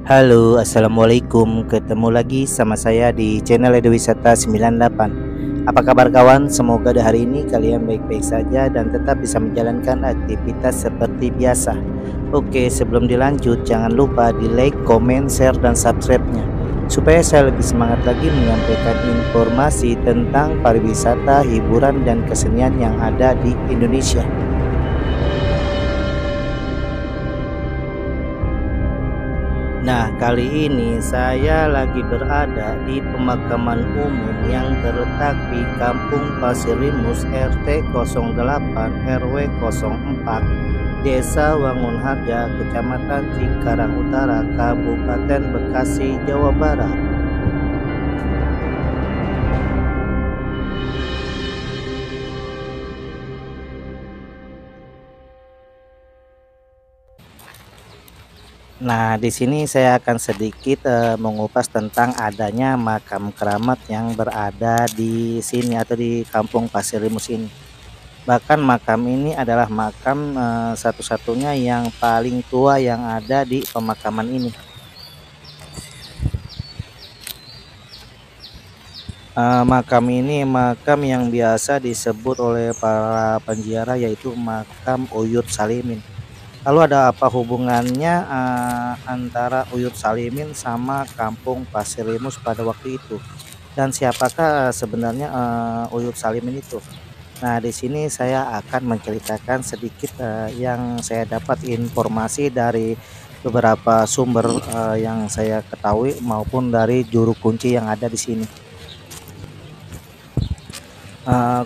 Halo, assalamualaikum. Ketemu lagi sama saya di channel Edo Wisata 98. Apa kabar kawan? Semoga di hari ini kalian baik-baik saja dan tetap bisa menjalankan aktivitas seperti biasa. Oke, sebelum dilanjut, jangan lupa di like, comment, share, dan subscribe-nya supaya saya lebih semangat lagi menyampaikan informasi tentang pariwisata, hiburan, dan kesenian yang ada di Indonesia. Nah, kali ini saya lagi berada di pemakaman umum yang terletak di Kampung Pasir Limus RT 08 RW 04 Desa Wangunharja, Kecamatan Cikarang Utara, Kabupaten Bekasi, Jawa Barat. Nah, di sini saya akan sedikit mengupas tentang adanya makam keramat yang berada di sini atau di Kampung Pasir Limus ini. Bahkan makam ini adalah makam satu-satunya yang paling tua yang ada di pemakaman ini. Makam ini makam yang biasa disebut oleh para penziarah yaitu makam Uyut Salimin. Lalu ada apa hubungannya antara Uyut Salimin sama Kampung Pasir Limus pada waktu itu? Dan siapakah sebenarnya Uyut Salimin itu? Nah, di sini saya akan menceritakan sedikit yang saya dapat informasi dari beberapa sumber yang saya ketahui maupun dari juru kunci yang ada di sini.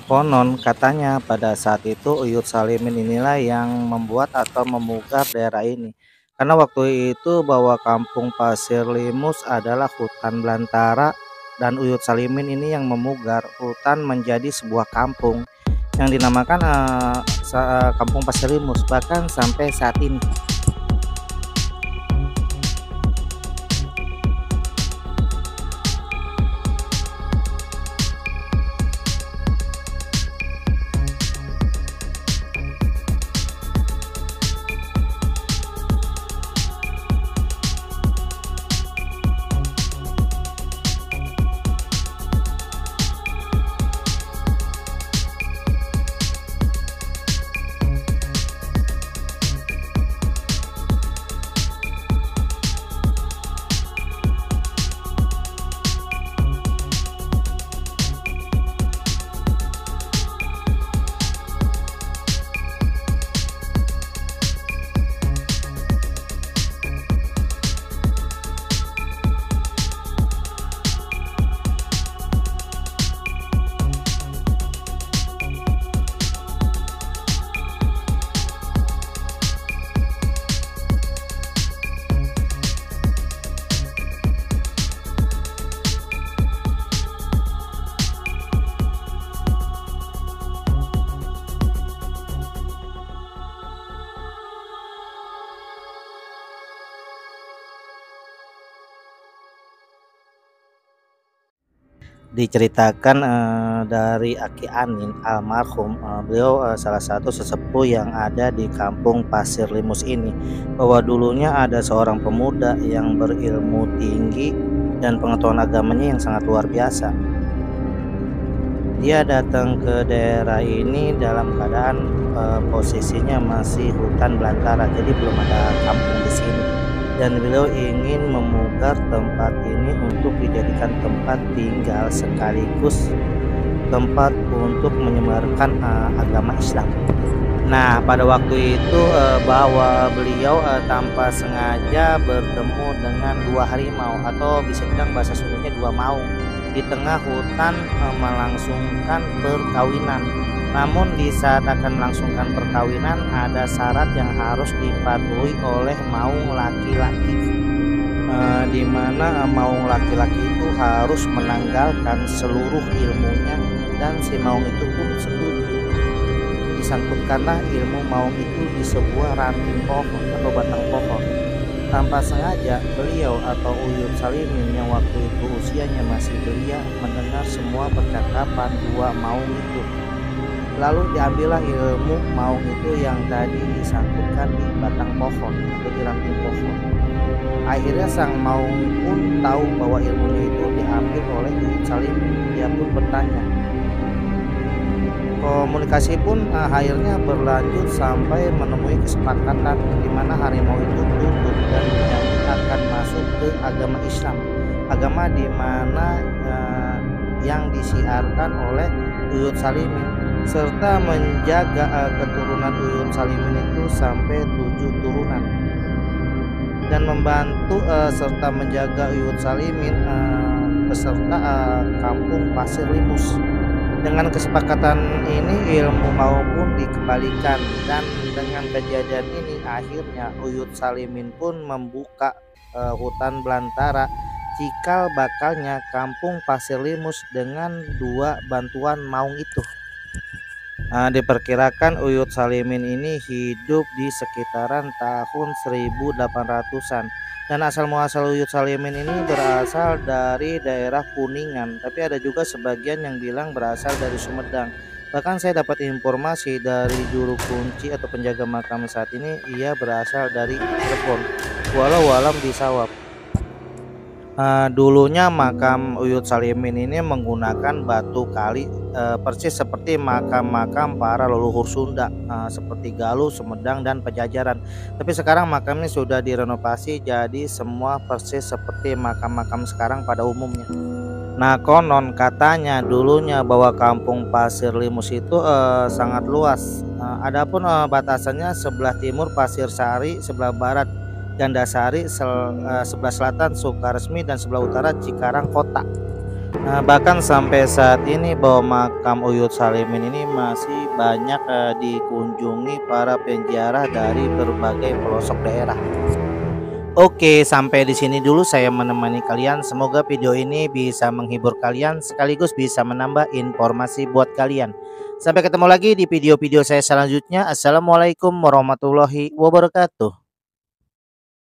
Konon katanya pada saat itu Uyut Salimin inilah yang membuat atau memugar daerah ini. Karena waktu itu bahwa Kampung Pasir Limus adalah hutan belantara dan Uyut Salimin ini yang memugar hutan menjadi sebuah kampung yang dinamakan Kampung Pasir Limus bahkan sampai saat ini. Diceritakan dari Aki Anin almarhum, beliau salah satu sesepuh yang ada di Kampung Pasir Limus ini, bahwa dulunya ada seorang pemuda yang berilmu tinggi dan pengetahuan agamanya yang sangat luar biasa. Dia datang ke daerah ini dalam keadaan posisinya masih hutan belantara, jadi belum ada kampung di sini. Dan beliau ingin memugar tempat ini untuk dijadikan tempat tinggal sekaligus tempat untuk menyebarkan agama Islam. Nah, pada waktu itu bahwa beliau tanpa sengaja bertemu dengan dua harimau atau bisa bilang bahasa Sundanya dua maung di tengah hutan melangsungkan perkawinan. Namun di saat akan melangsungkan perkawinan ada syarat yang harus dipatuhi oleh maung laki-laki, di mana maung laki-laki itu harus menanggalkan seluruh ilmunya dan si maung itu pun setuju. Disangkutkanlah ilmu maung itu di sebuah ranting pohon atau batang pohon. Tanpa sengaja beliau atau Uyut Salimin yang waktu itu usianya masih belia mendengar semua percakapan dua maung itu. Lalu diambillah ilmu maung itu yang tadi disangkutkan di batang pohon atau di ranting pohon. Akhirnya sang Maung pun tahu bahwa ilmunya itu diambil oleh Uyut Salimin. Dia pun bertanya. Komunikasi pun akhirnya berlanjut sampai menemui kesepakatan di mana harimau itu tunduk dan menyanyi akan masuk ke agama Islam, agama di mana yang disiarkan oleh Uyut Salimin, serta menjaga keturunan Uyut Salimin itu sampai 7 turunan, dan membantu serta menjaga Uyut Salimin beserta kampung Pasir Limus. Dengan kesepakatan ini ilmu maupun dikembalikan, dan dengan kejadian ini akhirnya Uyut Salimin pun membuka hutan belantara cikal bakalnya kampung Pasir Limus dengan 2 bantuan maung itu. Diperkirakan Uyut Salimin ini hidup di sekitaran tahun 1800-an, dan asal muasal Uyut Salimin ini berasal dari daerah Kuningan, tapi ada juga sebagian yang bilang berasal dari Sumedang. Bahkan saya dapat informasi dari juru kunci atau penjaga makam saat ini, ia berasal dari Cirebon, walau alam bisawab. Dulunya makam Uyut Salimin ini menggunakan batu kali, persis seperti makam-makam para leluhur Sunda, seperti Galuh, Sumedang, dan Pajajaran. Tapi sekarang makamnya sudah direnovasi jadi semua persis seperti makam-makam sekarang pada umumnya. Nah, konon katanya dulunya bahwa kampung Pasir Limus itu sangat luas. Adapun batasannya sebelah timur Pasir Sari, sebelah barat Gandasari, sebelah selatan Sukaresmi, dan sebelah utara Cikarang Kota. Bahkan sampai saat ini bahwa makam Uyut Salimin ini masih banyak dikunjungi para penziarah dari berbagai pelosok daerah. Oke, sampai di sini dulu saya menemani kalian. Semoga video ini bisa menghibur kalian sekaligus bisa menambah informasi buat kalian. Sampai ketemu lagi di video-video saya selanjutnya. Assalamualaikum warahmatullahi wabarakatuh.